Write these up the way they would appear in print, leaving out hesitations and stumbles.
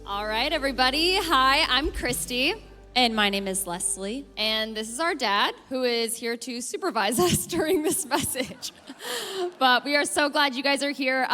All right, everybody. Hi, I'm Christy. And my name is Leslie. And this is our dad, who is here to supervise us during this message. But we are so glad you guys are here.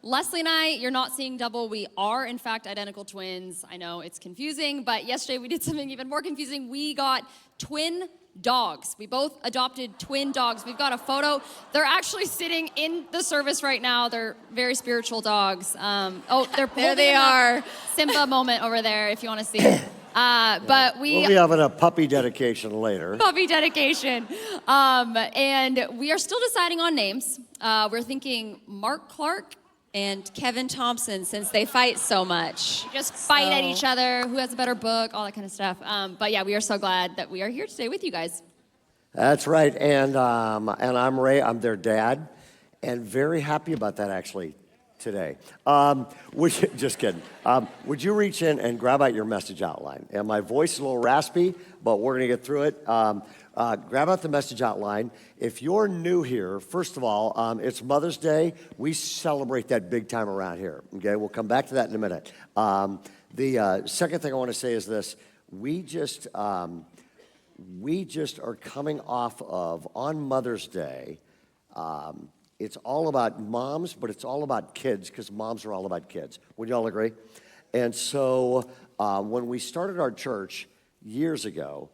Leslie and I, you're not seeing double. We are, in fact, identical twins. I know it's confusing, but yesterday we did something even more confusing. We got twin dogs. We both adopted twin dogs. We've got a photo. They're actually sitting in the service right now. They're very spiritual dogs. There they are. Simba moment over there, if you want to see it. But we'll be having a puppy dedication later. Puppy dedication. And we are still deciding on names. We're thinking Mark Clark and Kevin Thompson, since they fight so much. Just fight at each other, who has a better book, all that kind of stuff. But yeah, we are so glad that we are here today with you guys. That's right, and I'm Ray, I'm their dad, and very happy about that actually today. Just kidding. Would you reach in and grab out your message outline? And my voice is a little raspy, but we're gonna get through it. Grab out the message outline. If you're new here, first of all, it's Mother's Day. We celebrate that big time around here, okay? We'll come back to that in a minute. The second thing I want to say is this. We just are coming off of, on Mother's Day, it's all about moms, but it's all about kids, because moms are all about kids. Would you all agree? And so when we started our church years ago,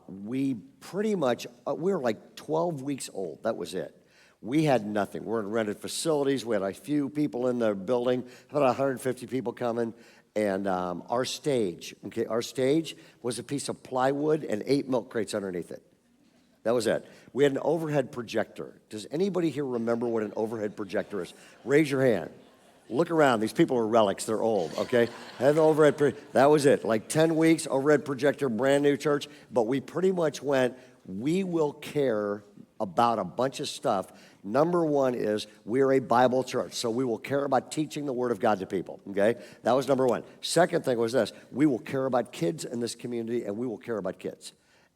we pretty much, we were like 12 weeks old. That was it. We had nothing. We're in rented facilities. We had a few people in the building, about 150 people coming. And our stage was a piece of plywood and 8 milk crates underneath it. That was it. We had an overhead projector. Does anybody here remember what an overhead projector is? Raise your hand. Look around. These people are relics. They're old, okay? Had an overhead that was it. Like 10 weeks, overhead projector, brand new church. But we pretty much went, we will care about a bunch of stuff. Number one is we're a Bible church, so we will care about teaching the Word of God to people, okay? That was number one. Second thing was this. We will care about kids in this community, and we will care about kids.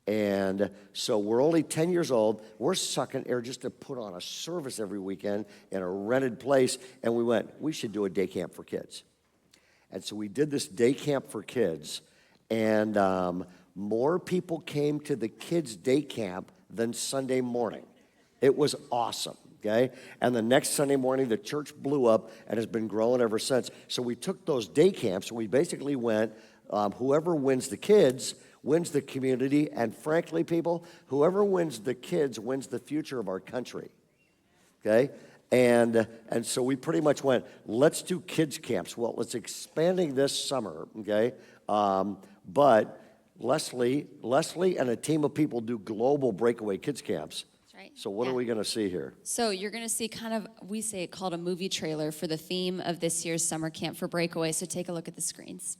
And so we're only 10 years old. We're sucking air just to put on a service every weekend in a rented place. And we went, we should do a day camp for kids. And so we did this day camp for kids. And more people came to the kids' day camp than Sunday morning. It was awesome, okay? And the next Sunday morning, the church blew up and has been growing ever since. So we took those day camps. We basically went, whoever wins the kids wins the community, and frankly, people, whoever wins the kids wins the future of our country, okay? And so we pretty much went, let's do kids camps. Well, it's expanding this summer, okay? But Leslie and a team of people do global breakaway kids camps. That's right. So what are we gonna see here? So you're gonna see kind of, we say it called a movie trailer for the theme of this year's summer camp for breakaway, so take a look at the screens.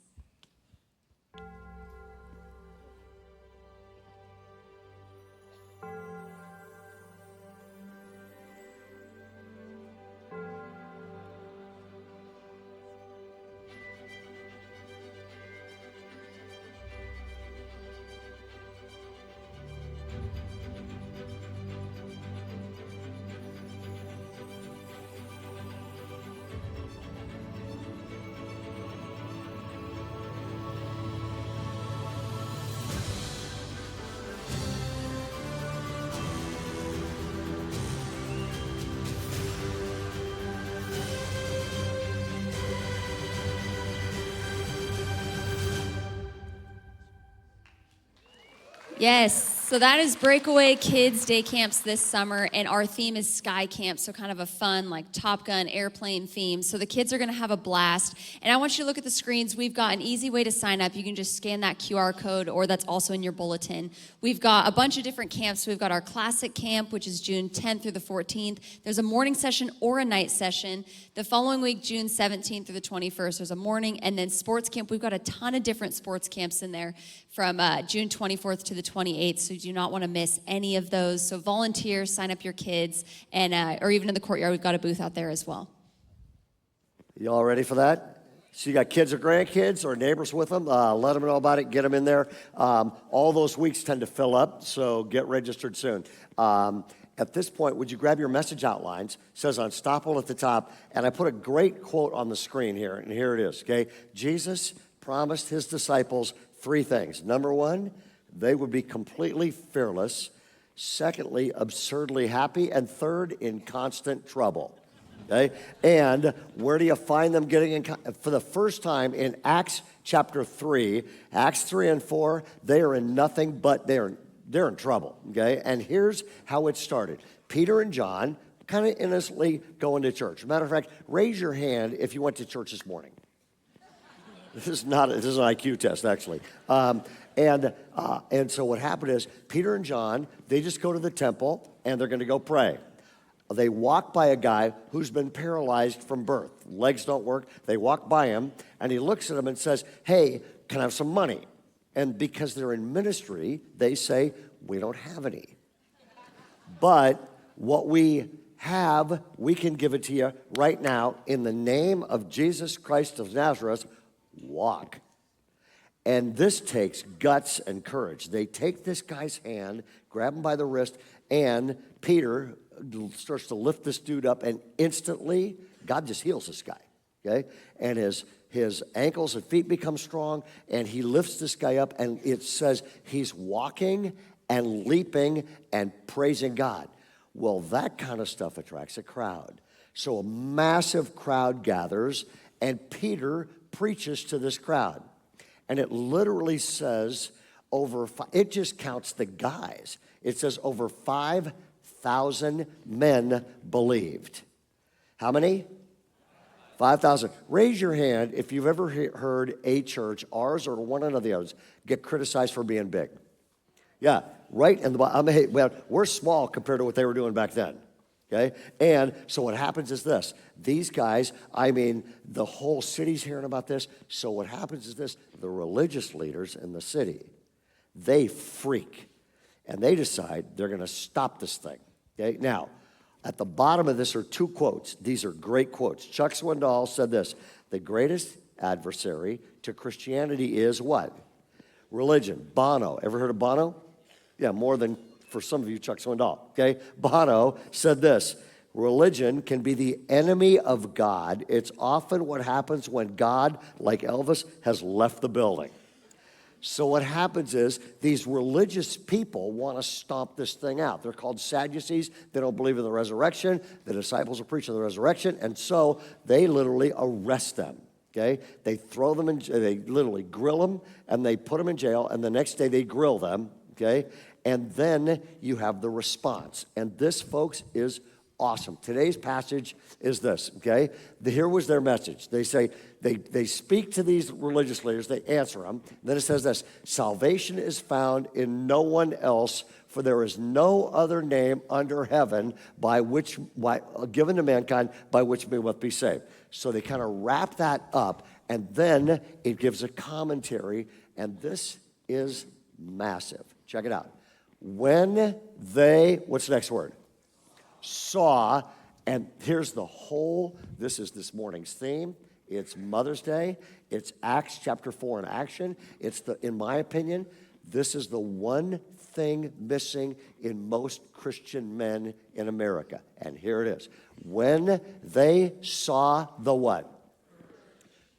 Yes, so that is Breakaway Kids Day Camps this summer, and our theme is Sky Camp, so kind of a fun, like Top Gun airplane theme. So the kids are gonna have a blast, and I want you to look at the screens. We've got an easy way to sign up. You can just scan that QR code, or that's also in your bulletin. We've got a bunch of different camps. We've got our Classic Camp, which is June 10th through the 14th. There's a morning session or a night session. The following week, June 17th through the 21st, there's a morning, and then Sports Camp. We've got a ton of different sports camps in there from June 24th to the 28th, so you do not want to miss any of those. So volunteer, sign up your kids, and or even in the courtyard, we've got a booth out there as well. You all ready for that? So you got kids or grandkids or neighbors with them, let them know about it, get them in there. All those weeks tend to fill up, so get registered soon. At this point, would you grab your message outlines? It says Unstoppable at the top, and I put a great quote on the screen here, and here it is, okay? Jesus promised his disciples 3 things. Number 1, they would be completely fearless. Secondly, absurdly happy. And third, in constant trouble. Okay? And where do you find them getting in? For the first time in Acts chapter 3, Acts 3 and 4, they are in nothing but they're in trouble. Okay? And here's how it started. Peter and John kind of innocently going to church. Matter of fact, raise your hand if you went to church this morning. This is an IQ test, actually. And so what happened is Peter and John, they just go to the temple and they're going to go pray. They walk by a guy who's been paralyzed from birth. Legs don't work. They walk by him and he looks at them and says, hey, can I have some money? And because they're in ministry, they say, we don't have any. But what we have, we can give it to you right now in the name of Jesus Christ of Nazareth. Walk. And this takes guts and courage. They take this guy's hand, grab him by the wrist, and Peter starts to lift this dude up, and instantly, God just heals this guy, okay? And his ankles and feet become strong, and he lifts this guy up, and it says he's walking and leaping and praising God. Well, that kind of stuff attracts a crowd. So a massive crowd gathers, and Peter preaches to this crowd. And it literally says it just counts the guys. It says over 5,000 men believed. How many? 5,000. Raise your hand if you've ever heard a church, ours or one of the others, get criticized for being big. Yeah, right in the bottom. Well, we're small compared to what they were doing back then. Okay? And so what happens is this. These guys, I mean, the whole city's hearing about this. So what happens is this. The religious leaders in the city, they freak. And they decide they're going to stop this thing. Okay? Now, at the bottom of this are 2 quotes. These are great quotes. Chuck Swindoll said this. The greatest adversary to Christianity is what? Religion. Bono. Ever heard of Bono? Yeah, more than for some of you, Chuck Swindoll, okay? Bono said this, religion can be the enemy of God. It's often what happens when God, like Elvis, has left the building. So what happens is these religious people want to stomp this thing out. They're called Sadducees. They don't believe in the resurrection. The disciples are preaching the resurrection, and so they literally arrest them, okay? They throw them in, they literally grill them, and they put them in jail, and the next day they grill them, okay? And then you have the response. And this, folks, is awesome. Today's passage is this, okay? Here was their message. They say, they speak to these religious leaders, they answer them. Then it says this, salvation is found in no one else, for there is no other name under heaven given to mankind by which we must be saved. So they kind of wrap that up, and then it gives a commentary, and this is massive. Check it out. When they, what's the next word? Saw, and here's this is this morning's theme. It's Mother's Day. It's Acts chapter 4 in action. In my opinion, this is the one thing missing in most Christian men in America. And here it is. When they saw the what?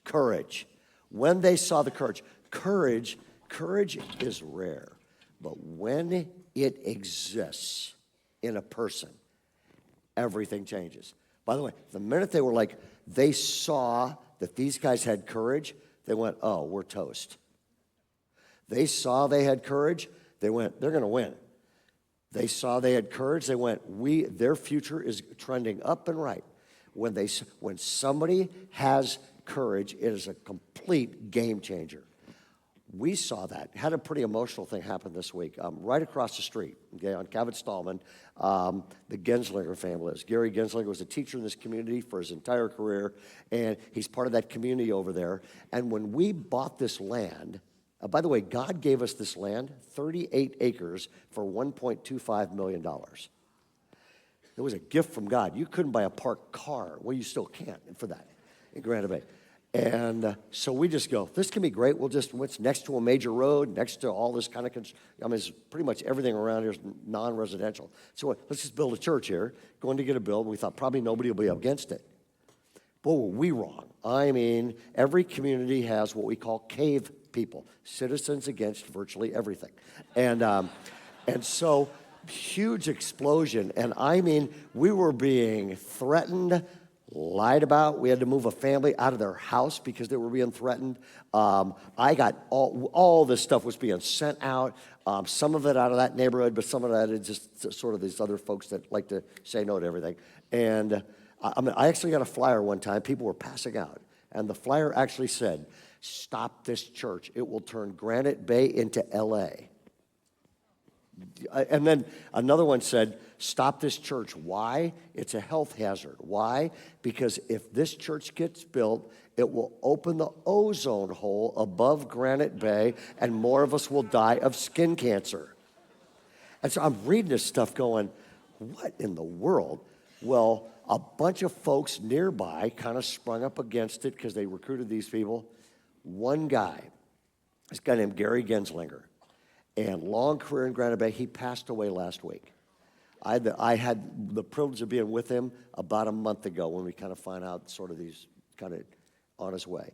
Courage. When they saw the courage. Courage is rare. But when it exists in a person, everything changes. By the way, the minute they saw that these guys had courage, they went, oh, we're toast. They saw they had courage, they went, they're going to win. They saw they had courage, they went, their future is trending up and right. When somebody has courage, it is a complete game changer. We saw that. Had a pretty emotional thing happen this week. Right across the street, okay, on Cabot Stallman, the Genslinger family is. Gary Genslinger was a teacher in this community for his entire career, and he's part of that community over there. And when we bought this land, by the way, God gave us this land, 38 acres, for $1.25 million. It was a gift from God. You couldn't buy a parked car. Well, you still can't for that in Granite Bay. And so we just go, this can be great. It's next to a major road, next to all this kind of, it's pretty much everything around here is non-residential. So let's just build a church here. Going to get a build. We thought probably nobody will be against it. Boy, were we wrong. I mean, every community has what we call cave people, citizens against virtually everything. And so, huge explosion. And I mean, we were being threatened, lied about. We had to move a family out of their house because they were being threatened. I got all this stuff was being sent out. Some of it out of that neighborhood, but some of that is just sort of these other folks that like to say no to everything. And I actually got a flyer one time. People were passing out. And the flyer actually said, "Stop this church. It will turn Granite Bay into L.A." And then another one said, "Stop this church." Why? It's a health hazard. Why? Because if this church gets built, it will open the ozone hole above Granite Bay, and more of us will die of skin cancer. And so I'm reading this stuff going, what in the world? Well, a bunch of folks nearby kind of sprung up against it because they recruited these people. One guy, this guy named Gary Genslinger, and long career in Granite Bay, he passed away last week. I had the privilege of being with him about a month ago when we kind of find out sort of these kind of on his way.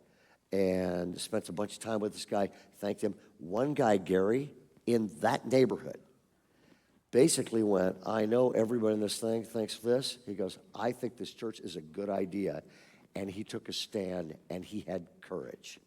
And spent a bunch of time with this guy, thanked him. One guy, Gary, in that neighborhood, basically went, "I know everybody in this thing thinks this." He goes, "I think this church is a good idea." And he took a stand, and he had courage.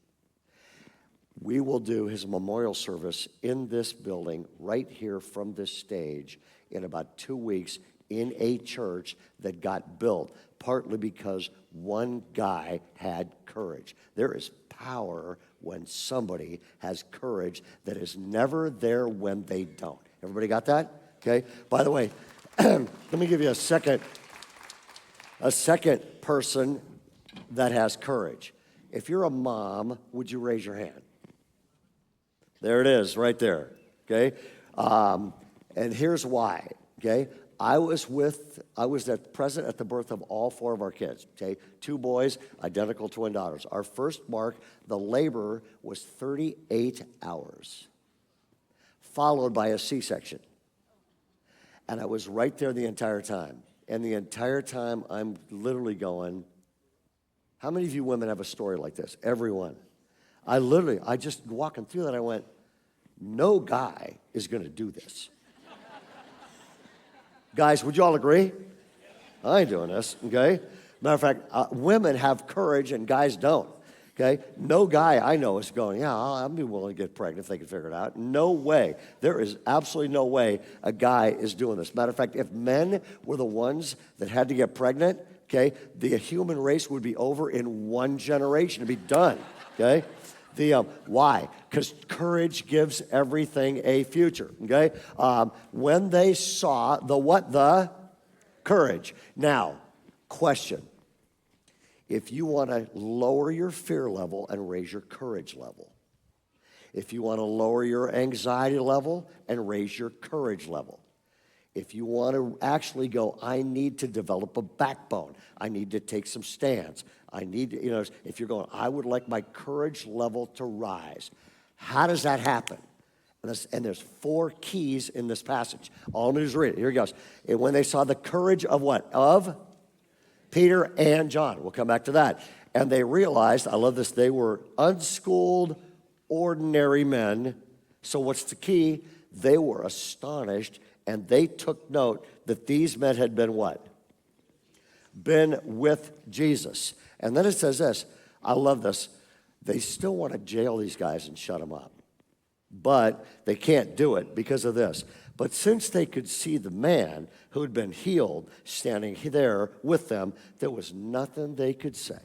We will do his memorial service in this building right here from this stage in about 2 weeks in a church that got built, partly because one guy had courage. There is power when somebody has courage that is never there when they don't. Everybody got that? Okay. By the way, let me give you a second person that has courage. If you're a mom, would you raise your hand? There it is, right there. Okay. And here's why. Okay. I was present at the birth of all 4 of our kids. Okay. 2 boys, identical twin daughters. Our first Mark, the labor was 38 hours, followed by a C-section. And I was right there the entire time. And the entire time, I'm literally going, how many of you women have a story like this? Everyone. I just walking through that, I went, no guy is going to do this. Guys, would you all agree? I ain't doing this, okay? Matter of fact, women have courage and guys don't, okay? No guy I know is going, yeah, I'd be willing to get pregnant if they can figure it out. No way. There is absolutely no way a guy is doing this. Matter of fact, if men were the ones that had to get pregnant, okay, the human race would be over in 1 generation. It'd be done, okay? Why? Because courage gives everything a future, okay? When they saw the courage. Now, question. If you want to lower your fear level and raise your courage level, if you want to lower your anxiety level and raise your courage level, if you want to actually go, I need to develop a backbone. I need to take some stands. I need to, if you're going, I would like my courage level to rise. How does that happen? And there's 4 keys in this passage. All I need is read it. Here he goes. And when they saw the courage of what? Of Peter and John. We'll come back to that. And they realized, I love this, they were unschooled, ordinary men. So what's the key? They were astonished. And they took note that these men had been what? Been with Jesus. And then it says this. I love this. They still want to jail these guys and shut them up. But they can't do it because of this. But since they could see the man who had been healed standing there with them, there was nothing they could say.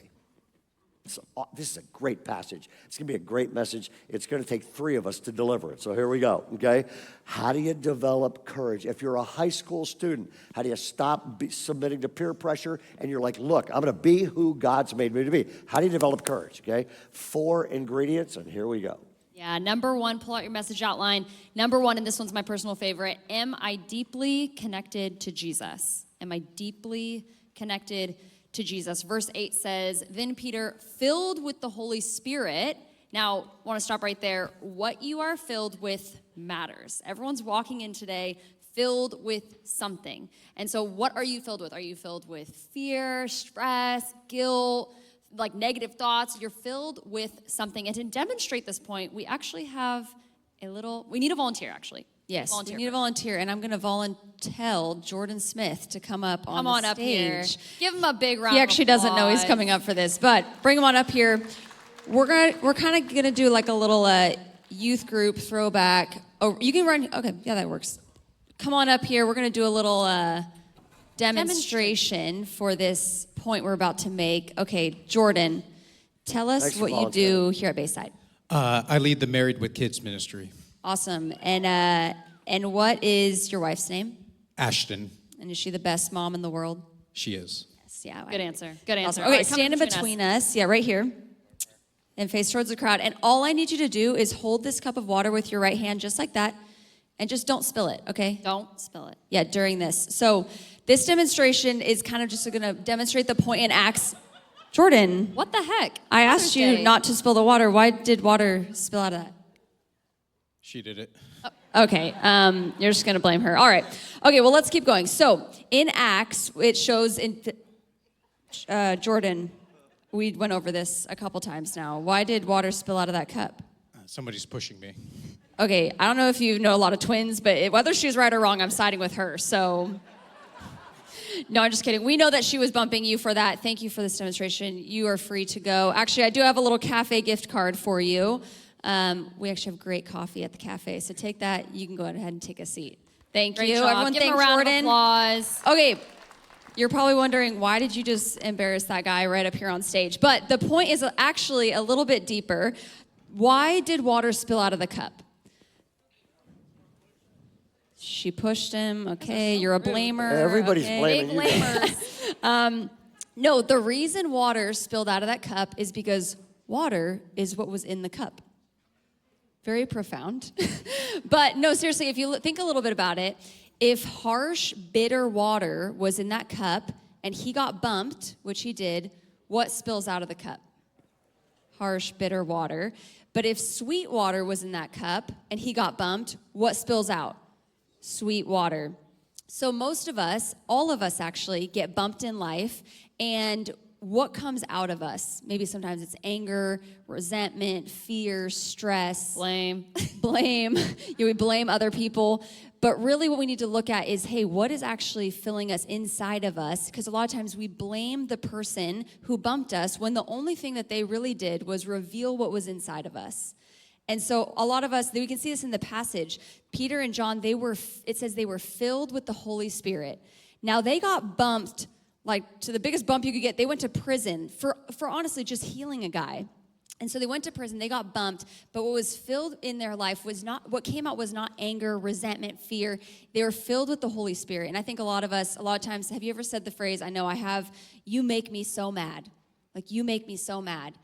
This is a great passage. It's going to be a great message. It's going to take 3 of us to deliver it. So here we go, okay? How do you develop courage? If you're a high school student, how do you stop submitting to peer pressure and you're like, look, I'm going to be who God's made me to be? How do you develop courage, okay? 4 ingredients, and here we go. Yeah, number 1, pull out your message outline. Number 1, and this one's my personal favorite, am I deeply connected to Jesus? Am I deeply connected to Jesus. Verse 8 says, then Peter, filled with the Holy Spirit. Now, I want to stop right there. What you are filled with matters. Everyone's walking in today filled with something. And so what are you filled with? Are you filled with fear, stress, guilt, like negative thoughts? You're filled with something. And to demonstrate this point, we actually have we need a volunteer, actually. Yes, volunteer we need a volunteer, and I'm going to volunteer Jordan Smith to come up on the stage. Up here. Give him a big round He actually of applause. doesn't know he's coming up for this, but bring him on up here. We're kind of gonna do like a little youth group throwback. Oh, you can run. Okay, yeah, that works. Come on up here. We're gonna do a little demonstration for this point we're about to make. Okay, Jordan, tell us what you do here at Bayside. I lead the Married with Kids ministry. Awesome. And what is your wife's name? Ashton. And is she the best mom in the world? She is. Yes, yeah. Good answer. Good answer. Awesome. All Okay, right, come stand in between us. Yeah, right here. And face towards the crowd. And all I need you to do is hold this cup of water with your right hand just like that. And just don't spill it, okay? Don't spill it. Yeah, during this. So this demonstration is kind of just going to demonstrate the point in Acts. Jordan. What the heck? I asked you Day. not to spill the water. Why did water spill out of that? She did it. Okay, you're just going to blame her. All right. Okay, well, let's keep going. So in Acts, it shows in Jordan, we went over this a couple times now. Why did water spill out of that cup? Somebody's pushing me. Okay, I don't know if you know a lot of twins, but whether she's right or wrong, I'm siding with her. So, no, I'm just kidding. We know that she was bumping you for that. Thank you for this demonstration. You are free to go. Actually, I do have a little cafe gift card for you. We actually have great coffee at the cafe, so take that. You can go ahead and take a seat. Thank Great you. job. Everyone, Give him thank a round Jordan. of applause. Okay, you're probably wondering, why did you just embarrass that guy right up here on stage? But the point is actually a little bit deeper. Why did water spill out of the cup? She pushed him. Okay, you're a blamer. Everybody's okay. blaming you. Blamers. No, the reason water spilled out of that cup is because water is what was in the cup. Very profound. But no, seriously, if you think a little bit about it, if harsh, bitter water was in that cup and he got bumped, which he did, what spills out of the cup? Harsh, bitter water. But if sweet water was in that cup and he got bumped, what spills out? Sweet water. So most of us, all of us actually, get bumped in life, and what comes out of us? Maybe sometimes it's anger, resentment, fear, stress. Blame. We blame other people. But really what we need to look at is, hey, what is actually filling us inside of us? Because a lot of times we blame the person who bumped us when the only thing that they really did was reveal what was inside of us. And so a lot of us, we can see this in the passage. Peter and John, it says they were filled with the Holy Spirit. Now they got bumped, like to the biggest bump you could get. They went to prison for honestly just healing a guy. And so they went to prison, they got bumped, but what was filled in their life what came out was not anger, resentment, fear. They were filled with the Holy Spirit. And I think a lot of times, have you ever said the phrase, I know I have, you make me so mad. Like, you make me so mad.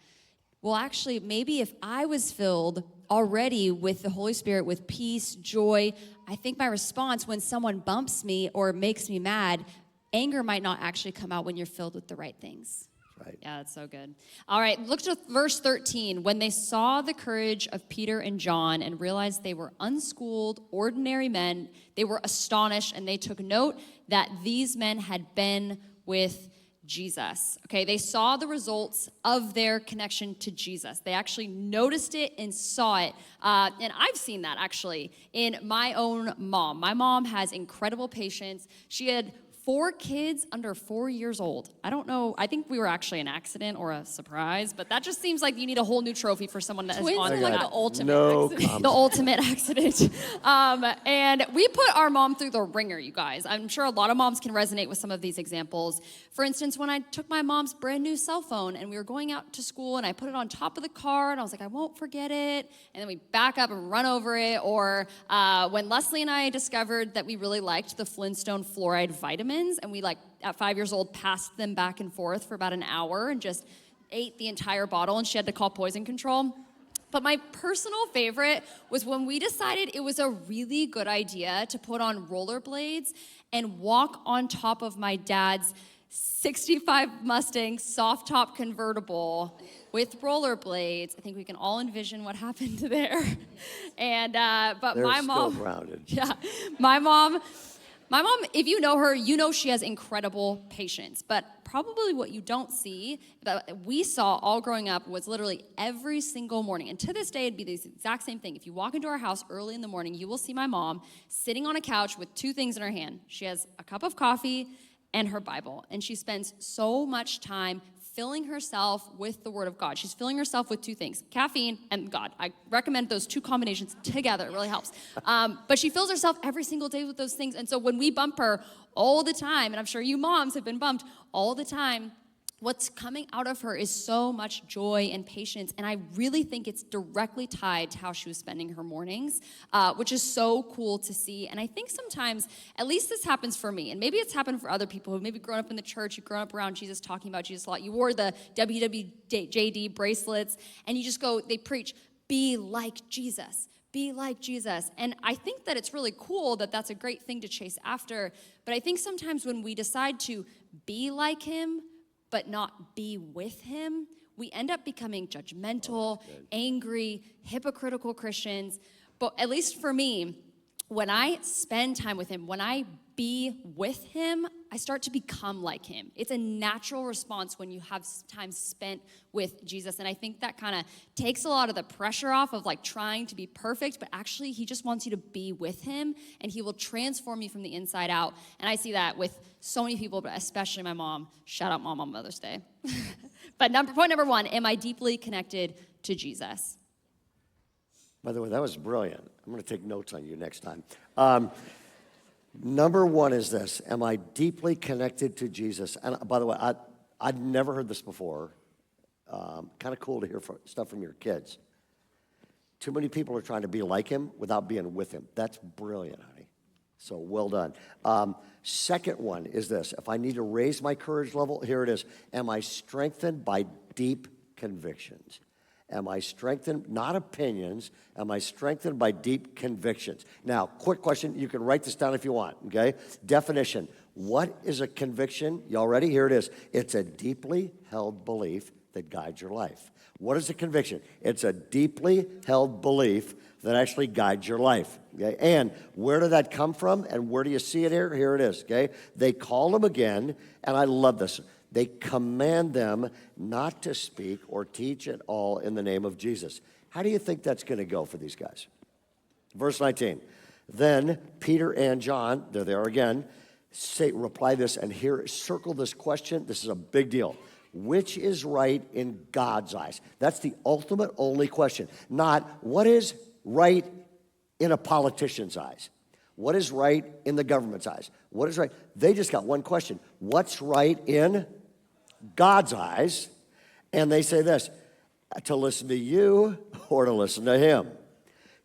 Well, actually, maybe if I was filled already with the Holy Spirit, with peace, joy, I think my response when someone bumps me or makes me mad, anger might not actually come out when you're filled with the right things. Right. Yeah, that's so good. All right, look to verse 13. When they saw the courage of Peter and John and realized they were unschooled, ordinary men, they were astonished, and they took note that these men had been with Jesus. Okay, they saw the results of their connection to Jesus. They actually noticed it and saw it. And I've seen that actually in my own mom. My mom has incredible patience. She had 4 kids under 4 years old. I don't know. I think we were actually an accident or a surprise, but that just seems like you need a whole new trophy for someone that has gone through like that. the ultimate accident. The ultimate accident. And we put our mom through the ringer, you guys. I'm sure a lot of moms can resonate with some of these examples. For instance, when I took my mom's brand new cell phone and we were going out to school and I put it on top of the car and I was like, I won't forget it. And then we back up and run over it. Or when Leslie and I discovered that we really liked the Flintstone fluoride vitamins, and we at 5 years old passed them back and forth for about an hour and just ate the entire bottle, and she had to call poison control. But my personal favorite was when we decided it was a really good idea to put on rollerblades and walk on top of my dad's '65 Mustang soft top convertible with rollerblades. I think we can all envision what happened there. And but They're my still mom, grounded. yeah, my mom, if you know her, you know she has incredible patience. But probably what you don't see that we saw all growing up was literally every single morning. And to this day, it'd be the exact same thing. If you walk into our house early in the morning, you will see my mom sitting on a couch with two things in her hand. She has a cup of coffee and her Bible. And she spends so much time filling herself with the Word of God. She's filling herself with two things, caffeine and God. I recommend those two combinations together. It really helps. But she fills herself every single day with those things. And so when we bump her all the time, and I'm sure you moms have been bumped all the time, what's coming out of her is so much joy and patience. And I really think it's directly tied to how she was spending her mornings, which is so cool to see. And I think sometimes, at least this happens for me, and maybe it's happened for other people who've maybe grown up in the church, you've grown up around Jesus, talking about Jesus a lot. You wore the WWJD bracelets, and you just go, they preach, be like Jesus. Be like Jesus. And I think that it's really cool that that's a great thing to chase after. But I think sometimes when we decide to be like him, but not be with him, we end up becoming judgmental, angry, hypocritical Christians. But at least for me, when I spend time with him, when I be with him, I start to become like him. It's a natural response when you have time spent with Jesus. And I think that kind of takes a lot of the pressure off of like trying to be perfect, but actually he just wants you to be with him and he will transform you from the inside out. And I see that with so many people, but especially my mom. Shout out Mom on Mother's Day. But point number one, am I deeply connected to Jesus? By the way, that was brilliant. I'm going to take notes on you next time. Number one is this: am I deeply connected to Jesus? And by the way, I'd never heard this before. Kind of cool to hear stuff from your kids. Too many people are trying to be like him without being with him. That's brilliant, honey. So well done. Second one is this: if I need to raise my courage level, here it is. Am I strengthened by deep convictions? Am I strengthened, not opinions, am I strengthened by deep convictions? Now, quick question, you can write this down if you want, okay? Definition, what is a conviction? Y'all ready? Here it is. It's a deeply held belief that guides your life. What is a conviction? It's a deeply held belief that actually guides your life, okay? And where did that come from, and where do you see it here? Here it is, okay? They call him again, and I love this. They command them not to speak or teach at all in the name of Jesus. How do you think that's going to go for these guys? Verse 19. Then Peter and John, there they are again, reply this, and here, circle this question. This is a big deal. Which is right in God's eyes? That's the ultimate only question. Not what is right in a politician's eyes. What is right in the government's eyes? What is right? They just got one question. What's right in God's eyes? And they say this: to listen to you or to listen to him.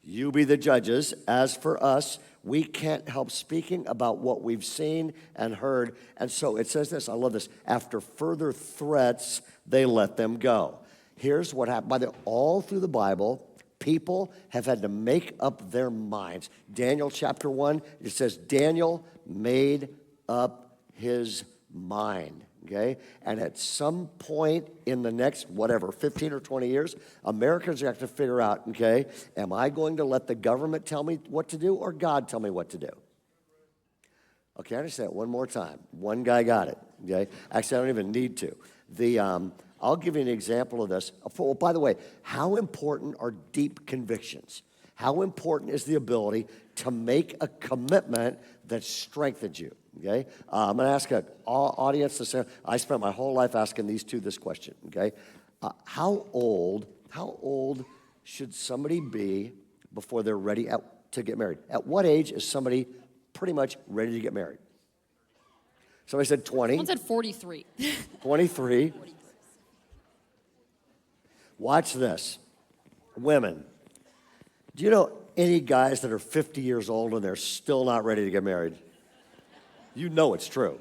You be the judges. As for us, we can't help speaking about what we've seen and heard. And so it says this, I love this. After further threats, they let them go. Here's what happened. By the way, all through the Bible, people have had to make up their minds. Daniel chapter 1, it says Daniel made up his mind. Okay? And at some point in the next, 15 or 20 years, Americans have to figure out, okay, am I going to let the government tell me what to do or God tell me what to do? Okay, I understand it one more time. One guy got it, okay? Actually, I don't even need to. I'll give you an example of this. Oh, by the way, how important are deep convictions? How important is the ability to make a commitment that strengthens you? Okay, I'm going to ask an audience to say, I spent my whole life asking these two this question, okay? How old should somebody be before they're ready to get married? At what age is somebody pretty much ready to get married? Somebody said 20. Someone said 43. 23. Watch this. Women, do you know any guys that are 50 years old and they're still not ready to get married? You know it's true.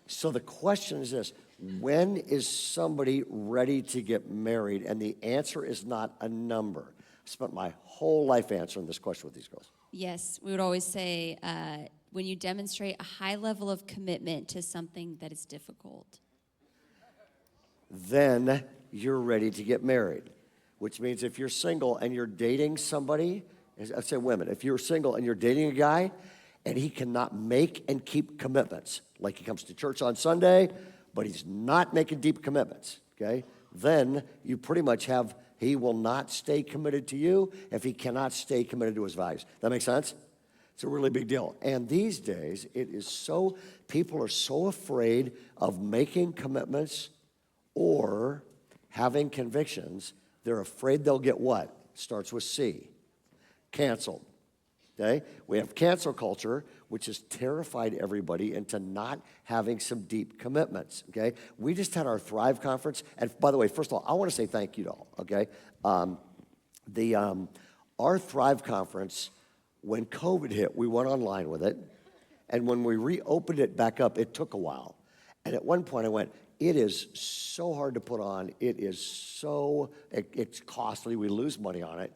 So the question is this: when is somebody ready to get married? And the answer is not a number. I spent my whole life answering this question with these girls. Yes, we would always say when you demonstrate a high level of commitment to something that is difficult. Then you're ready to get married, which means if you're single and you're dating somebody, I say women, if you're single and you're dating a guy and he cannot make and keep commitments, like he comes to church on Sunday, but he's not making deep commitments, okay? Then you pretty much have, he will not stay committed to you if he cannot stay committed to his values. That make sense? It's a really big deal. And these days, people are so afraid of making commitments or having convictions, they're afraid they'll get what? Starts with C. Canceled. Okay? We have cancel culture, which has terrified everybody into not having some deep commitments. Okay? We just had our Thrive conference, and by the way, first of all, I want to say thank you to all. Okay? Our Thrive conference, when COVID hit, we went online with it, and when we reopened it back up, it took a while. And at one point, I went, it is so hard to put on. It's costly. We lose money on it.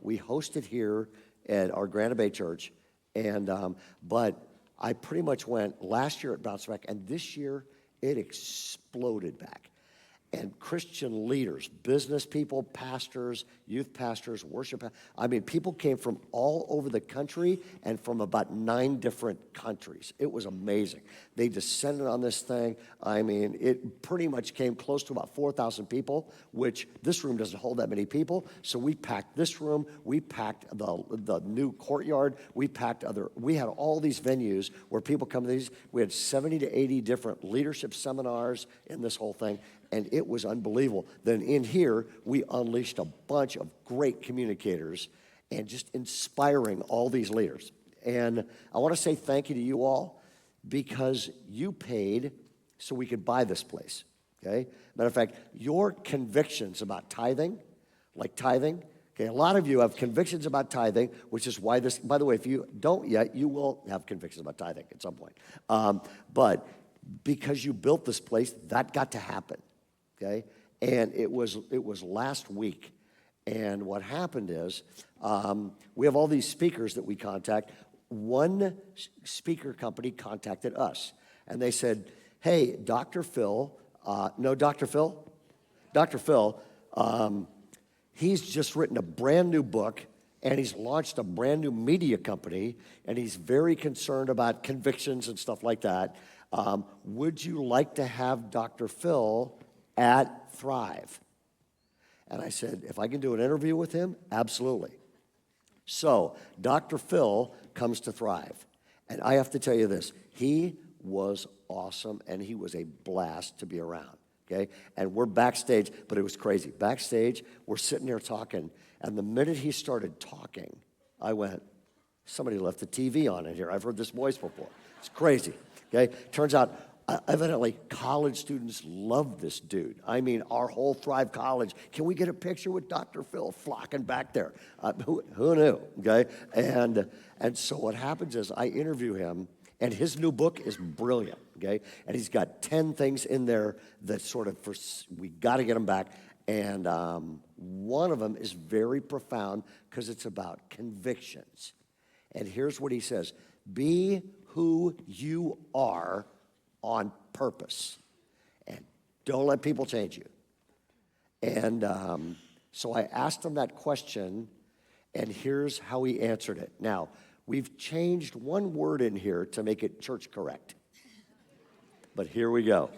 We host it here at our Granite Bay Church, but I pretty much went, last year it bounced back, and this year it exploded back. And Christian leaders, business people, pastors, youth pastors, worship, people came from all over the country and from about 9 different countries. It was amazing. They descended on this thing. It pretty much came close to about 4,000 people, which this room doesn't hold that many people. So we packed this room. We packed the new courtyard. We had all these venues where people come to these. We had 70 to 80 different leadership seminars in this whole thing. And it was unbelievable. Then in here, we unleashed a bunch of great communicators and just inspiring all these leaders. And I want to say thank you to you all because you paid so we could buy this place, okay? Matter of fact, your convictions about tithing, okay, a lot of you have convictions about tithing, which is why this, by the way, if you don't yet, you will have convictions about tithing at some point. But because you built this place, that got to happen. Okay, and it was last week, and what happened is we have all these speakers that we contact. One speaker company contacted us, and they said, "Hey, Dr. Phil, he's just written a brand new book, and he's launched a brand new media company, and he's very concerned about convictions and stuff like that. Would you like to have Dr. Phil at Thrive?" And I said, if I can do an interview with him, absolutely. So Dr. Phil comes to Thrive. And I have to tell you this, he was awesome and he was a blast to be around, okay? And we're backstage, but it was crazy. Backstage, we're sitting there talking, and the minute he started talking, I went, somebody left the TV on in here. I've heard this voice before. It's crazy, okay? Turns out, evidently, college students love this dude. Our whole Thrive College, can we get a picture with Dr. Phil flocking back there? Who knew, okay? And so what happens is I interview him, and his new book is brilliant, okay? And he's got 10 things in there that we got to get them back. And one of them is very profound because it's about convictions. And here's what he says: be who you are on purpose, and don't let people change you. And so I asked him that question, and here's how he answered it. Now, we've changed one word in here to make it church correct, but here we go.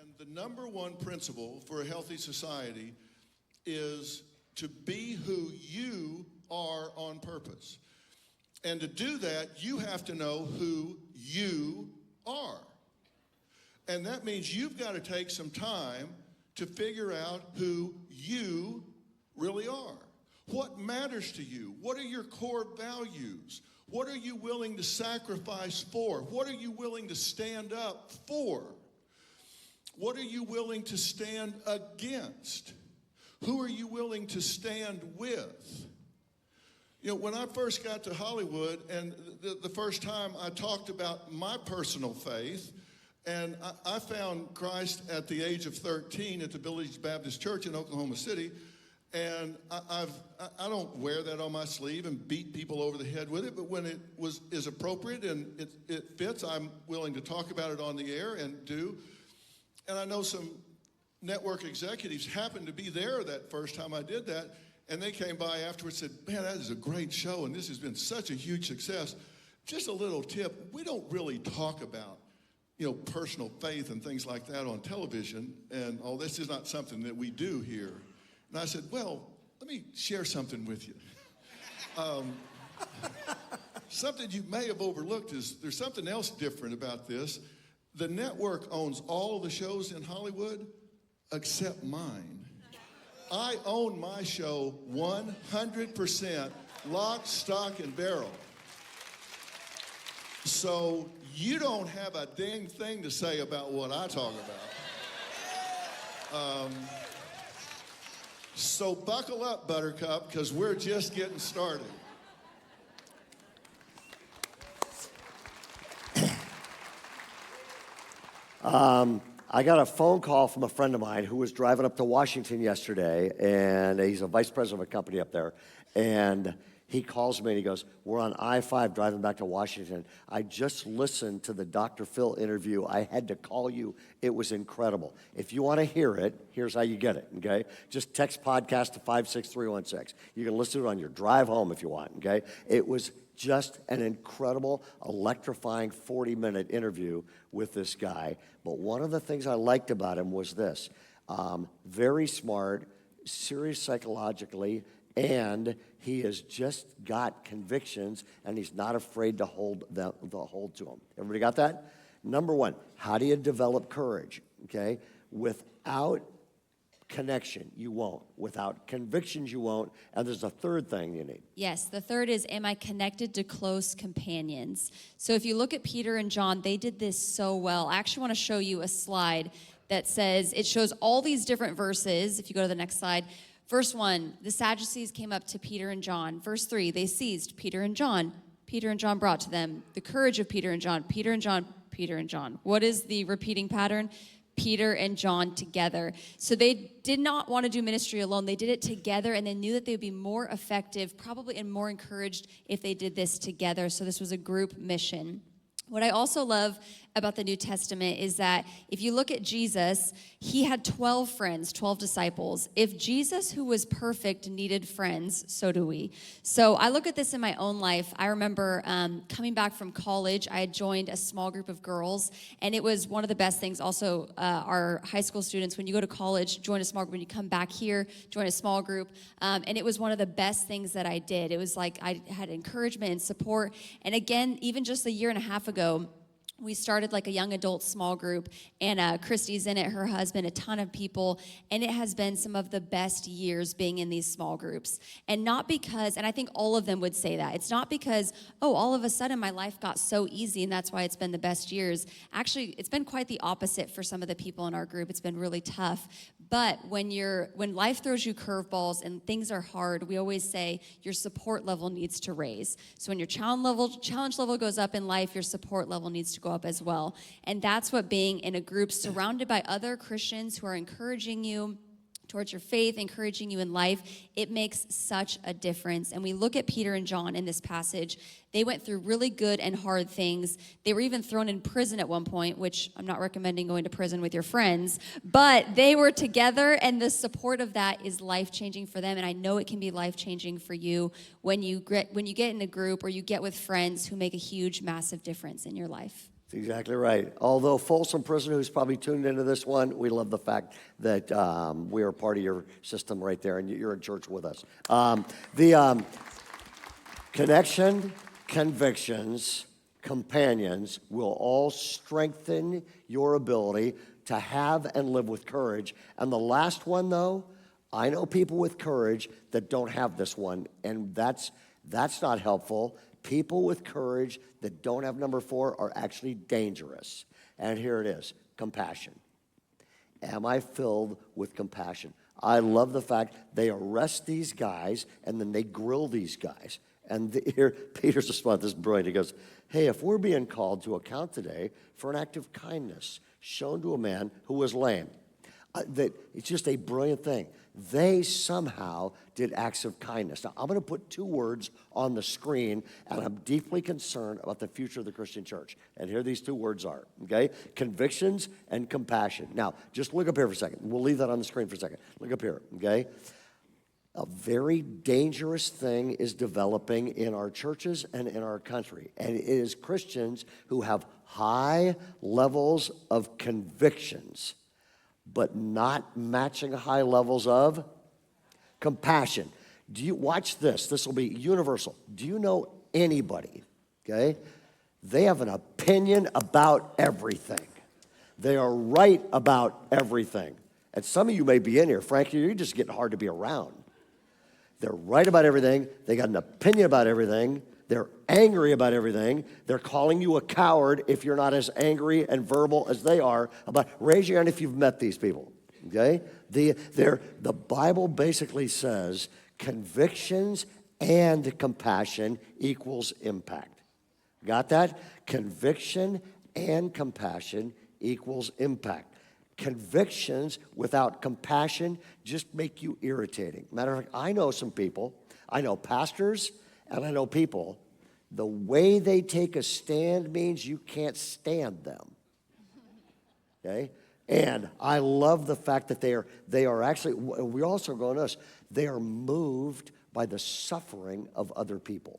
And the number one principle for a healthy society is to be who you are on purpose. And to do that, you have to know who you are. And that means you've got to take some time to figure out who you really are. What matters to you? What are your core values? What are you willing to sacrifice for? What are you willing to stand up for? What are you willing to stand against? Who are you willing to stand with? You know, when I first got to Hollywood, and the first time I talked about my personal faith, and I found Christ at the age of 13 at the Village Baptist Church in Oklahoma City, And I don't wear that on my sleeve and beat people over the head with it, but when it is appropriate and it fits, I'm willing to talk about it on the air and do. And I know some network executives happened to be there that first time I did that, and they came by afterwards and said, man, that is a great show, and this has been such a huge success. Just a little tip, we don't really talk about, personal faith and things like that on television, and this is not something that we do here. And I said, well, let me share something with you. Something you may have overlooked is there's something else different about this. The network owns all the shows in Hollywood except mine. I own my show 100%, lock, stock, and barrel. So you don't have a dang thing to say about what I talk about. So buckle up, Buttercup, because we're just getting started. I got a phone call from a friend of mine who was driving up to Washington yesterday, and he's a vice president of a company up there, and he calls me and he goes, we're on I-5 driving back to Washington. I just listened to the Dr. Phil interview. I had to call you. It was incredible. If you want to hear it, here's how you get it, okay? Just text podcast to 56316. You can listen to it on your drive home if you want, okay? It was just an incredible, electrifying 40-minute interview with this guy. But one of the things I liked about him was this. Very smart, serious psychologically, and he has just got convictions, and he's not afraid to hold to them. Everybody got that? Number one, how do you develop courage? Okay? Without connection, you won't. Without convictions, you won't. And there's a third thing you need. Yes, the third is, am I connected to close companions? So if you look at Peter and John, they did this so well. I actually want to show you a slide that says, it shows all these different verses. If you go to the next slide. Verse 1, the Sadducees came up to Peter and John. Verse 3, they seized Peter and John. Peter and John brought to them the courage of Peter and John. Peter and John, Peter and John. What is the repeating pattern? Peter and John together. So they did not want to do ministry alone. They did it together, and they knew that they would be more effective, probably, and more encouraged if they did this together. So this was a group mission. What I also love about the New Testament is that if you look at Jesus, he had 12 friends, 12 disciples. If Jesus, who was perfect, needed friends, so do we. So I look at this in my own life. I remember coming back from college, I had joined a small group of girls, and it was one of the best things. Also, our high school students, when you go to college, join a small group. When you come back here, join a small group. And it was one of the best things that I did. It was like I had encouragement and support. And again, even just a year and a half ago, we started like a young adult small group, and Christy's in it, her husband, a ton of people, and it has been some of the best years being in these small groups. And not because, and I think all of them would say that, it's not because, all of a sudden my life got so easy and that's why it's been the best years. Actually, it's been quite the opposite for some of the people in our group. It's been really tough. But when life throws you curveballs and things are hard, we always say your support level needs to raise. So when your challenge level goes up in life, your support level needs to go up as well. And that's what being in a group surrounded by other Christians who are encouraging you towards your faith, encouraging you in life, it makes such a difference. And we look at Peter and John in this passage. They went through really good and hard things. They were even thrown in prison at one point, which I'm not recommending going to prison with your friends, but they were together, and the support of that is life-changing for them. And I know it can be life-changing for you when you get in a group or you get with friends who make a huge, massive difference in your life. That's exactly right. Although Folsom Prison, who's probably tuned into this one, we love the fact that we are part of your system right there, and you're in church with us. The connection, convictions, companions will all strengthen your ability to have and live with courage. And the last one, though, I know people with courage that don't have this one, and that's not helpful. People with courage that don't have number 4 are actually dangerous. And here it is, compassion. Am I filled with compassion? I love the fact they arrest these guys and then they grill these guys. And here, Peter's response is brilliant. He goes, hey, if we're being called to account today for an act of kindness shown to a man who was lame, it's just a brilliant thing. they somehow did acts of kindness. Now, I'm going to put two words on the screen, and I'm deeply concerned about the future of the Christian church. And here these two words are, okay? Convictions and compassion. Now, just look up here for a second. We'll leave that on the screen for a second. Look up here, okay? A very dangerous thing is developing in our churches and in our country. And it is Christians who have high levels of convictions, but not matching high levels of compassion. Do you watch this? This will be universal. Do you know anybody, okay? They have an opinion about everything. They are right about everything. And some of you may be in here, frankly, you're just getting hard to be around. They're right about everything. They got an opinion about everything. They're angry about everything. They're calling you a coward if you're not as angry and verbal as they are about. Raise your hand if you've met these people, okay? The Bible basically says convictions and compassion equals impact. Got that? Conviction and compassion equals impact. Convictions without compassion just make you irritating. Matter of fact, I know some people, I know pastors, and I know people, the way they take a stand means you can't stand them. Okay? And I love the fact that they are actually, we also go on this, they are moved by the suffering of other people.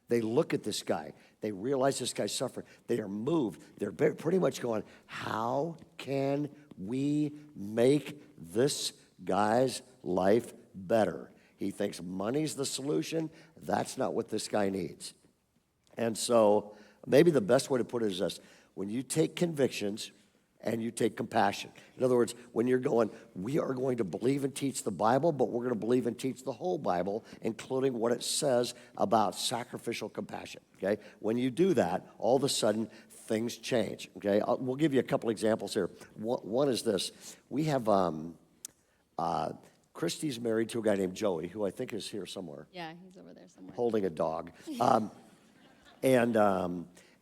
They look at this guy. They realize this guy's suffering. They are moved. They're pretty much going, how can we make this guy's life better? He thinks money's the solution. That's not what this guy needs. And so maybe the best way to put it is this. When you take convictions and you take compassion. In other words, when you're going, we are going to believe and teach the Bible, but we're going to believe and teach the whole Bible, including what it says about sacrificial compassion, okay? When you do that, all of a sudden, things change, okay? We'll give you a couple examples here. One is this. We have, Christy's married to a guy named Joey, who I think is here somewhere. Yeah, he's over there somewhere. Holding a dog.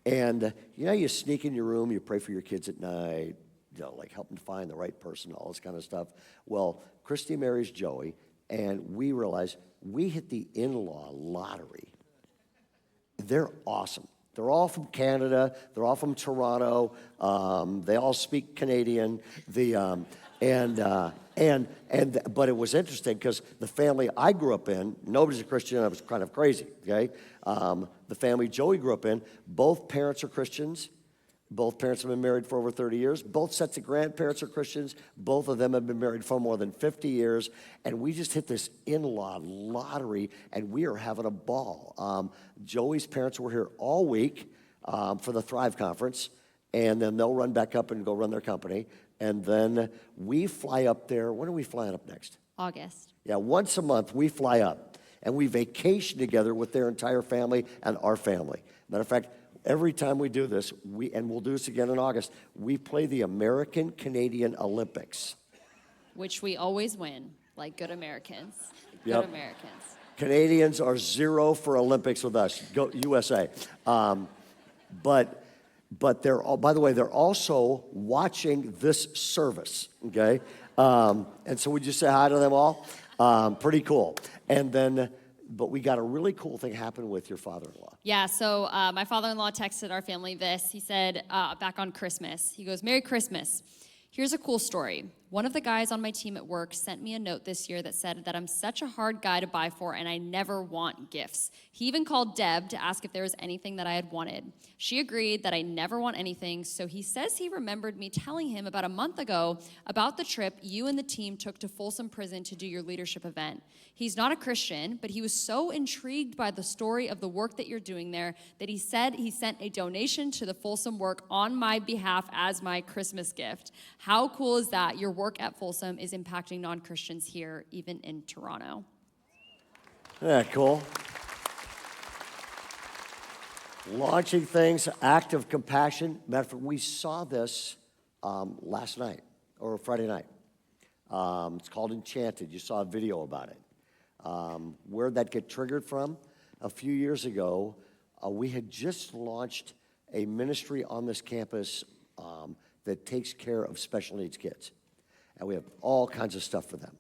And you know, you sneak in your room, you pray for your kids at night, you know, like help them find the right person, all this kind of stuff. Well, Christy marries Joey, and we realize we hit the in-law lottery. They're awesome. They're all from Canada. They're all from Toronto. They all speak Canadian. But it was interesting because the family I grew up in, nobody's a Christian. I was kind of crazy. Okay, the family Joey grew up in, both parents are Christians. Both parents have been married for over 30 years. Both sets of grandparents are Christians. Both of them have been married for more than 50 years. And we just hit this in-law lottery, and we are having a ball. Joey's parents were here all week for the Thrive Conference, and then they'll run back up and go run their company. And then we fly up there. When are we flying up next? August. Yeah, once a month we fly up, and we vacation together with their entire family and our family. Matter of fact, every time we do this, and we'll do this again in August, we play the American-Canadian Olympics. Which we always win, like good Americans. Yep. Good Americans. Canadians are 0 for Olympics with us. Go USA. But they're all, by the way, they're also watching this service, okay? And so would you say hi to them all? Pretty cool. And then, but we got a really cool thing happen with your father-in-law. Yeah, so my father-in-law texted our family this. He said, back on Christmas, he goes, "Merry Christmas. Here's a cool story. One of the guys on my team at work sent me a note this year that said that I'm such a hard guy to buy for and I never want gifts. He even called Deb to ask if there was anything that I had wanted. She agreed that I never want anything, so he says he remembered me telling him about a month ago about the trip you and the team took to Folsom Prison to do your leadership event. He's not a Christian, but he was so intrigued by the story of the work that you're doing there that he said he sent a donation to the Folsom work on my behalf as my Christmas gift. How cool is that? Your work at Folsom is impacting non-Christians here, even in Toronto." Yeah, cool. Launching things, act of compassion. Matter of fact, we saw this last night, or Friday night. It's called Enchanted. You saw a video about it. Where'd that get triggered from? A few years ago, we had just launched a ministry on this campus that takes care of special needs kids. And we have all kinds of stuff for them.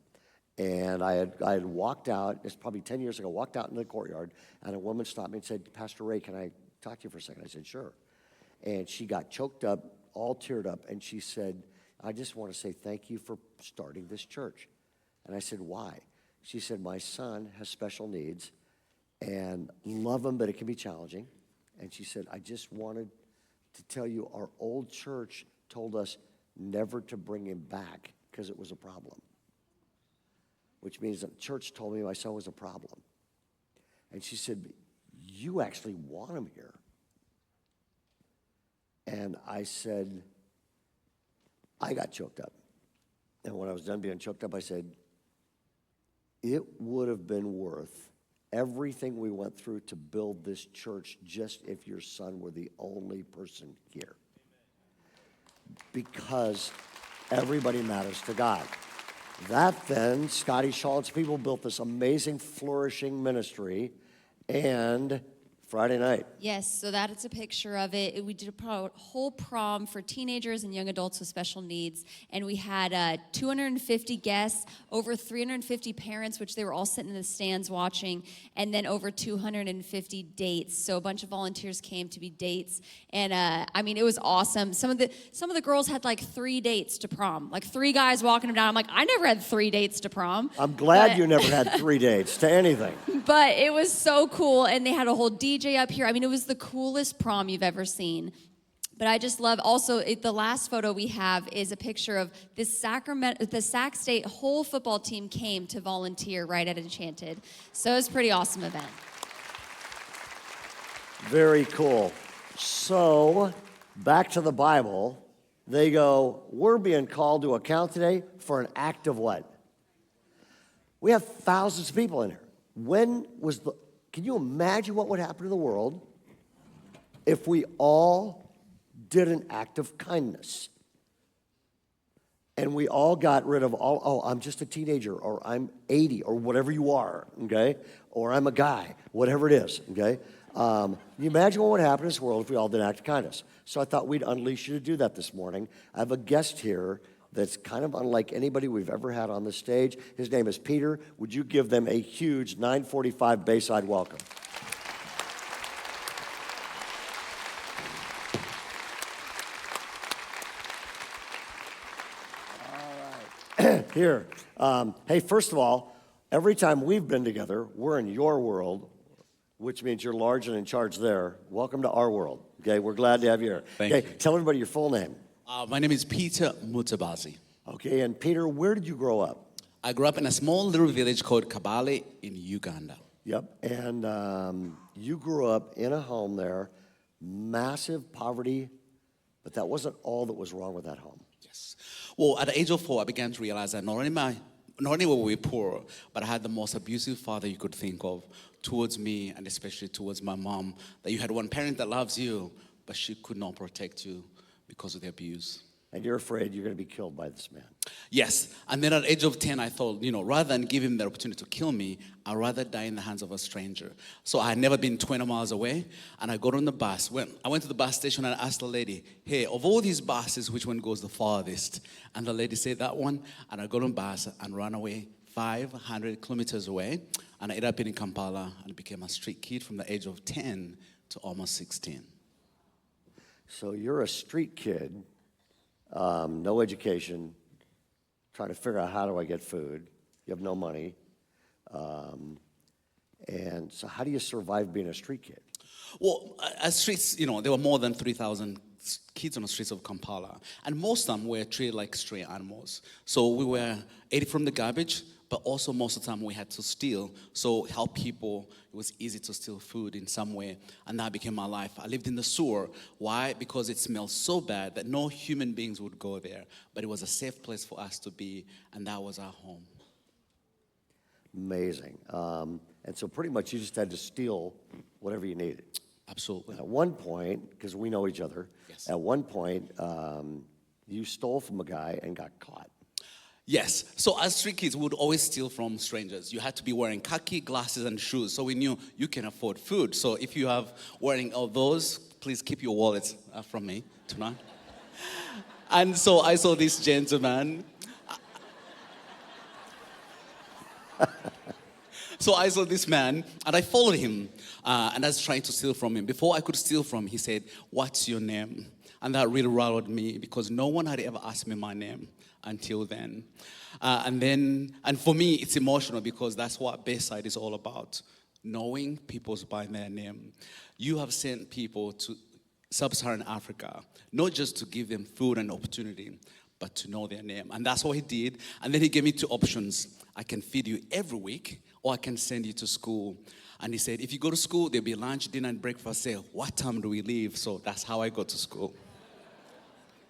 And I had walked out, it's probably 10 years ago, walked out in the courtyard, and a woman stopped me and said, Pastor Ray, can I talk to you for a second? I said, sure. And she got choked up, all teared up, and she said, I just want to say thank you for starting this church. And I said, why? She said, my son has special needs, and love him, but it can be challenging. And she said, I just wanted to tell you our old church told us never to bring him back because it was a problem. Which means the church told me my son was a problem. And she said, you actually want him here. And I said, I got choked up. And when I was done being choked up, I said, it would have been worth everything we went through to build this church just if your son were the only person here. Because everybody matters to God. That then, Scotty Shaw's people built this amazing, flourishing ministry, and Friday night. Yes, so that is a picture of it. We did a whole prom for teenagers and young adults with special needs, and we had 250 guests, over 350 parents, which they were all sitting in the stands watching, and then over 250 dates. So a bunch of volunteers came to be dates, and I mean, it was awesome. Some of the girls had like 3 dates to prom, like 3 guys walking them down. I'm like, I never had 3 dates to prom. I'm glad you never had 3 dates to anything. But it was so cool, and they had a whole DJ up here. I mean, it was the coolest prom you've ever seen. But I just love, also, the last photo we have is a picture of the Sac State whole football team came to volunteer right at Enchanted. So it was a pretty awesome event. Very cool. So, back to the Bible, they go, we're being called to account today for an act of what? We have thousands of people in here. Can you imagine what would happen to the world if we all did an act of kindness? And we all got rid of I'm just a teenager, or I'm 80, or whatever you are, okay? Or I'm a guy, whatever it is, okay? Can you imagine what would happen in this world if we all did an act of kindness? So I thought we'd unleash you to do that this morning. I have a guest here that's kind of unlike anybody we've ever had on the stage. His name is Peter. Would you give them a huge 945 Bayside welcome? All right. Here. Hey, first of all, every time we've been together, we're in your world, which means you're large and in charge there. Welcome to our world. Okay, we're glad to have you here. Thank you. you. Tell everybody your full name. My name is Peter Mutabazi. Okay, and Peter, where did you grow up? I grew up in a small little village called Kabale in Uganda. Yep, and you grew up in a home there, massive poverty, but that wasn't all that was wrong with that home. Yes. Well, at the age of 4, I began to realize that not only were we poor, but I had the most abusive father you could think of towards me, and especially towards my mom. That you had one parent that loves you, but she could not protect you because of the abuse. And you're afraid you're going to be killed by this man. Yes. And then at the age of 10, I thought, rather than give him the opportunity to kill me, I'd rather die in the hands of a stranger. So I had never been 20 miles away, and I got on the bus. When I went to the bus station and I asked the lady, hey, of all these buses, which one goes the farthest? And the lady said that one, and I got on the bus and ran away 500 kilometers away, and I ended up in Kampala and became a street kid from the age of 10 to almost 16. So you're a street kid, no education, trying to figure out how do I get food. You have no money. And so how do you survive being a street kid? Well, as streets, there were more than 3,000 kids on the streets of Kampala. And most of them were treated like stray animals. So we were ate from the garbage, but also most of the time we had to steal. So help people, it was easy to steal food in some way. And that became my life. I lived in the sewer. Why? Because it smelled so bad that no human beings would go there. But it was a safe place for us to be, and that was our home. Amazing. And so pretty much you just had to steal whatever you needed. Absolutely. At one point, because we know each other, Yes. At one point, you stole from a guy and got caught. Yes. So as street kids, we would always steal from strangers. You had to be wearing khaki, glasses, and shoes. So we knew you can afford food. So if you have wearing all those, please keep your wallets from me tonight. And so I saw this gentleman. So I saw this man, and I followed him, and I was trying to steal from him. Before I could steal from him, he said, "What's your name?" And that really rattled me because no one had ever asked me my name until then. And for me, it's emotional because that's what Bayside is all about, knowing people's by their name. You have sent people to sub-Saharan Africa, not just to give them food and opportunity, but to know their name. And that's what he did. And then he gave me two options. I can feed you every week, or I can send you to school. And he said, if you go to school, there'll be lunch, dinner, and breakfast. Say, what time do we leave? So that's how I go to school.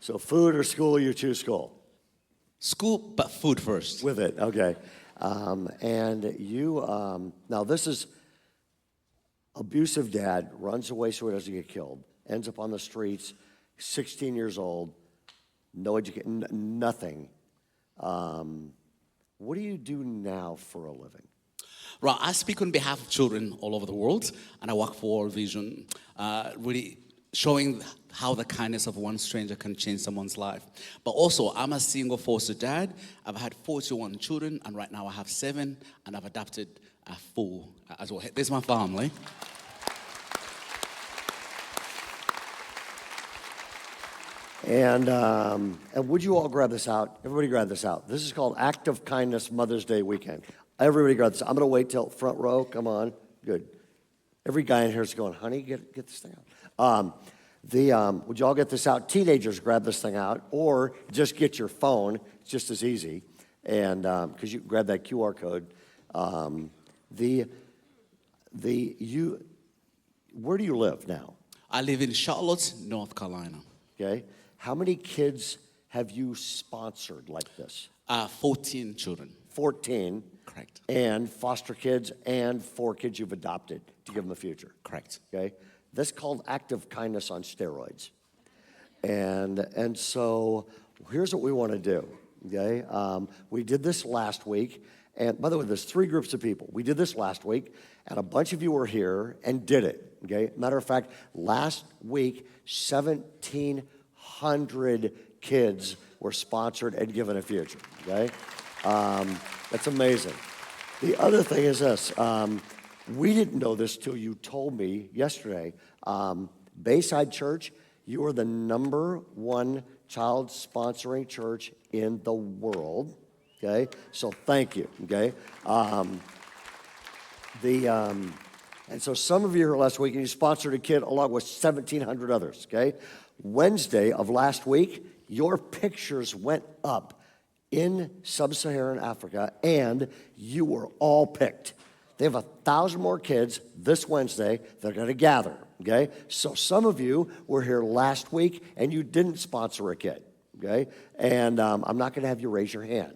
So food or school, you choose school. School, but food first. With it, okay. And you, now this is abusive dad, runs away so he doesn't get killed, ends up on the streets, 16 years old, no education, nothing. What do you do now for a living? Right, I speak on behalf of children all over the world, and I work for World Vision, really showing how the kindness of one stranger can change someone's life. But also, I'm a single foster dad. I've had 41 children, and right now I have 7, and I've adopted 4 as well. There's my family. And would you all grab this out? Everybody grab this out. This is called Act of Kindness Mother's Day Weekend. Everybody grab this. I'm going to wait till front row. Come on. Good. Every guy in here is going, honey, get this thing out. Would you all get this out? Teenagers, grab this thing out. Or just get your phone. It's just as easy. And because you can grab that QR code. Where do you live now? I live in Charlotte, North Carolina. Okay. How many kids have you sponsored like this? 14 children. 14. Correct. And foster kids and 4 kids you've adopted to give them a future. Correct. Okay. That's called active kindness on steroids. And so here's what we want to do. Okay. We did this last week. And by the way, there's 3 groups of people. We did this last week, and a bunch of you were here and did it. Okay. Matter of fact, last week, 1,700 kids were sponsored and given a future. Okay. That's amazing. The other thing is this. We didn't know this till you told me yesterday. Bayside Church, you are the #1 child sponsoring church in the world. Okay, so thank you. Okay, and so some of you here last week and you sponsored a kid along with 1,700 others. Okay, Wednesday of last week, your pictures went up in sub-Saharan Africa, and you were all picked. They have 1,000 more kids this Wednesday. They're going to gather, okay? So some of you were here last week, and you didn't sponsor a kid, okay? And I'm not going to have you raise your hand,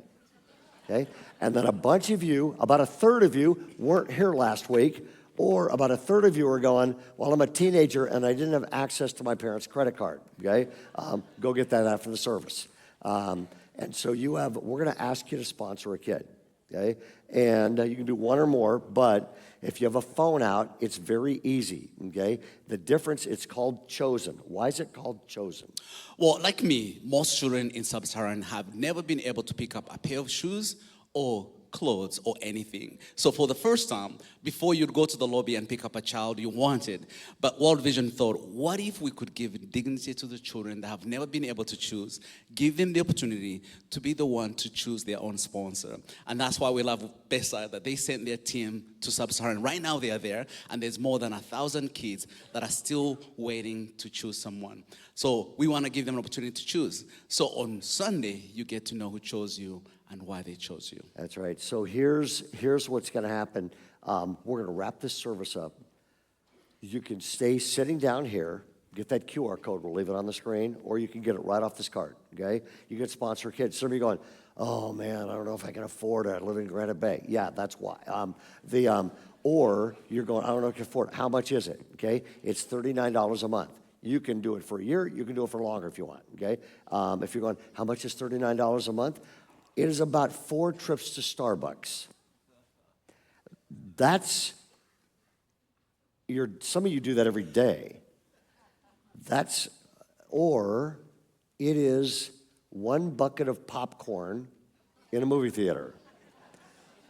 okay? And then a bunch of you, about a third of you, weren't here last week, or about a third of you are going, well, I'm a teenager, and I didn't have access to my parents' credit card, okay? Go get that after the service. And so we're going to ask you to sponsor a kid, okay? And you can do 1 or more, but if you have a phone out, it's very easy, okay? The difference, it's called Chosen. Why is it called Chosen? Well, like me, most children in sub-Saharan have never been able to pick up a pair of shoes or clothes or anything. So for the first time, before you'd go to the lobby and pick up a child you wanted, but World Vision thought, what if we could give dignity to the children that have never been able to choose, give them the opportunity to be the one to choose their own sponsor. And that's why we love Bayside, that they sent their team to Sub-Saharan. Right now they are there, and there's more than 1,000 kids that are still waiting to choose someone. So we want to give them an opportunity to choose. So on Sunday, you get to know who chose you and why they chose you. That's right. So here's what's going to happen. We're going to wrap this service up. You can stay sitting down here, get that QR code, we'll leave it on the screen, or you can get it right off this card, okay? You can sponsor kids. Some of you going, oh man, I don't know if I can afford it. I live in Granite Bay. Yeah, that's why. Or you're going, I don't know if I can afford it. How much is it, okay? It's $39 a month. You can do it for a year. You can do it for longer if you want, okay? If you're going, how much is $39 a month? It is about 4 trips to Starbucks. Some of you do that every day. Or it is 1 bucket of popcorn in a movie theater.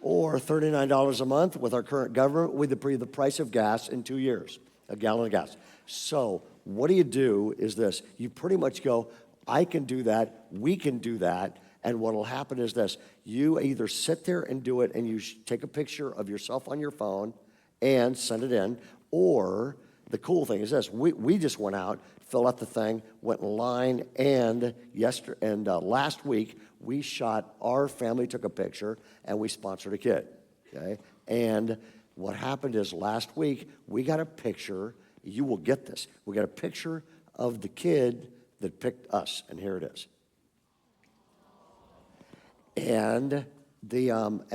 or $39 a month with our current government would be the price of gas in 2 years, a gallon of gas. So what do is this. You pretty much go, I can do that, we can do that, and what will happen is this. You either sit there and do it and you take a picture of yourself on your phone and send it in, or the cool thing is this. We just went out, filled out the thing, went in line, and last week we shot, our family took a picture and we sponsored a kid, okay? And what happened is last week we got a picture, you will get this, we got a picture of the kid that picked us, and here it is. And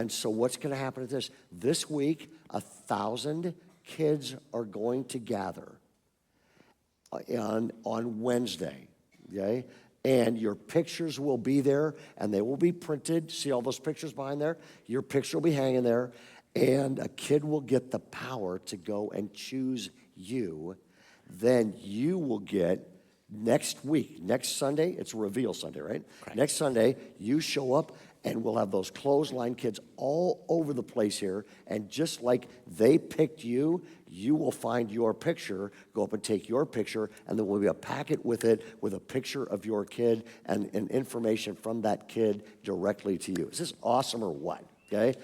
so what's going to happen is this week, 1,000 kids are going to gather on Wednesday, okay? And your pictures will be there, and they will be printed. See all those pictures behind there? Your picture will be hanging there, and a kid will get the power to go and choose you. Then you will get, next week, next Sunday, it's Reveal Sunday, right? Next Sunday, you show up, and we'll have those clothesline kids all over the place here. And just like they picked you, you will find your picture, go up and take your picture, and there will be a packet with it with a picture of your kid and information from that kid directly to you. Is this awesome or what? Okay?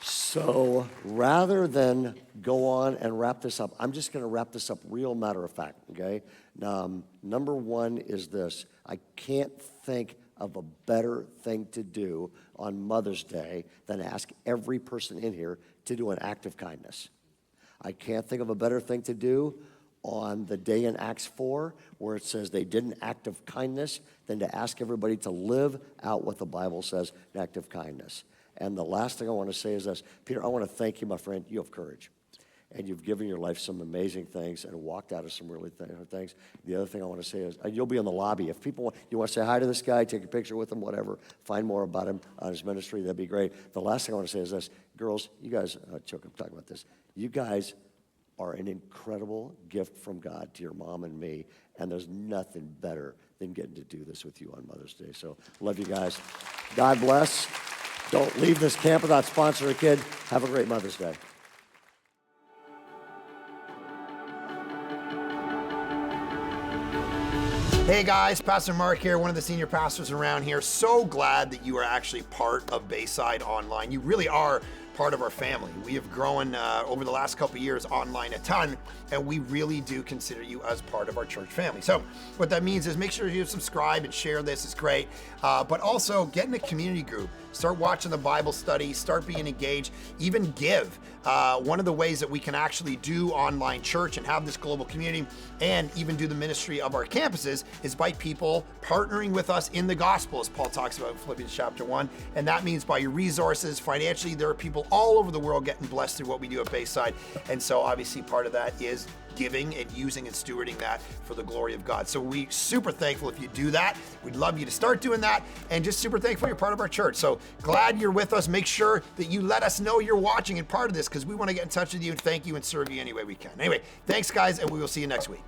So rather than go on and wrap this up, I'm just going to wrap this up real matter of fact, okay? Number one is this. I can't think of a better thing to do on Mother's Day than ask every person in here to do an act of kindness. I can't think of a better thing to do on the day in Acts 4 where it says they did an act of kindness than to ask everybody to live out what the Bible says, an act of kindness. And the last thing I want to say is this. Peter, I want to thank you, my friend. You have courage. And you've given your life some amazing things and walked out of some really things. The other thing I want to say is, you'll be in the lobby. If people you want to say hi to this guy, take a picture with him, whatever, find more about him on his ministry, that'd be great. The last thing I want to say is this. Girls, you guys, Chuck, I'm talking about this. You guys are an incredible gift from God to your mom and me, and there's nothing better than getting to do this with you on Mother's Day. So love you guys. God bless. Don't leave this camp without sponsoring a kid. Have a great Mother's Day. Hey guys, Pastor Mark here, one of the senior pastors around here. So glad that you are actually part of Bayside Online. You really are part of our family. We have grown over the last couple of years online a ton, and we really do consider you as part of our church family. So what that means is make sure you subscribe and share this. It's great. But also get in a community group. Start watching the Bible study. Start being engaged. Even give. One of the ways that we can actually do online church and have this global community and even do the ministry of our campuses is by people partnering with us in the gospel, as Paul talks about in Philippians chapter 1. And that means by your resources, financially, there are people all over the world getting blessed through what we do at Bayside. And so obviously part of that is giving and using and stewarding that for the glory of God. So we super thankful if you do that. We'd love you to start doing that, and just super thankful you're part of our church. So glad you're with us. Make sure that you let us know you're watching and part of this, because we want to get in touch with you and thank you and serve you any way we can. Anyway, thanks guys, and we will see you next week.